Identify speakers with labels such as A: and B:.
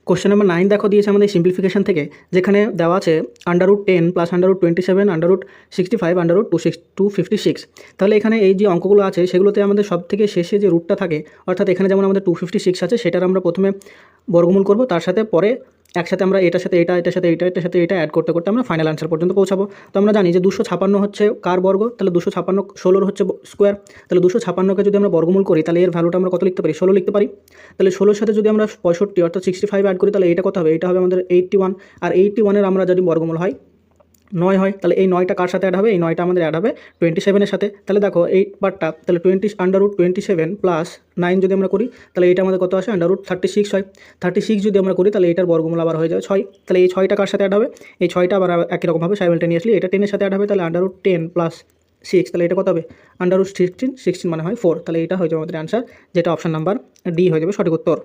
A: Question number 9 দেখো দিয়েছে আমাদের সিম্পলিফিকেশন থেকে, যেখানে দেওয়া আছে √10 প্লাস √27 √65 √256। তাহলে এখানে এই যে অঙ্কগুলো আছে সেগুলোতে আমাদের সব থেকে শেষে যে রুটটা থাকে, অর্থাৎ এখানে যেমন আমাদের 256 আছে, সেটার আমরা প্রথমে বর্গমূল করব, তার সাথে পরে একসাথে আমরা এটার সাথে এটা, এটার সাথে এটা, এটার সাথে এটা অ্যাড করতে করতে আমরা ফাইনাল আনসার পর্যন্ত পৌঁছাবো। তো আমরা জানি যে 256 হচ্ছে কার বর্গ, তাহলে 256 16 হচ্ছে স্কোয়ার। তাহলে 256কে যদি আমরা বর্গমূল করি তাহলে এর ভ্যালুটা আমরা কত লিখতে পারি, 16 লিখতে পারি। তাহলে 16-র সাথে যদি আমরা 65 অর্থাৎ 65 অ্যাড করি তাহলে এটা কত হবে, এটা হবে আমাদের 81। আর 81-এর আমরা যদি বর্গমূল হয় 9 হয়, তাহলে এই 9টা কার সাথে অ্যাড হবে, এই 9টা আমাদের অ্যাড হবে 27-এর সাথে। তাহলে দেখো এই পার্টটা তাহলে 20 √27 প্লাস 9 যদি আমরা করি তাহলে এটা আমাদের কত আসে, √36 হয়। 36 যদি আমরা করি তাহলে এটার বর্গমূল আবার হয়ে যাবে 6। তাহলে এই 6টা কার সাথে অ্যাড হবে, এই 6টা আবার একই রকমভাবে সাইমালটেনিয়াসলি এটা 10-এর সাথে অ্যাড হবে। তাহলে √10 প্লাস 6, তাহলে এটা কত হবে, √16 16 মানে হয় 4। তাহলে এটা হয়ে যাবে আমাদের অ্যান্সার, যেটা অপশন নাম্বার ডি হয়ে যাবে সঠিক উত্তর।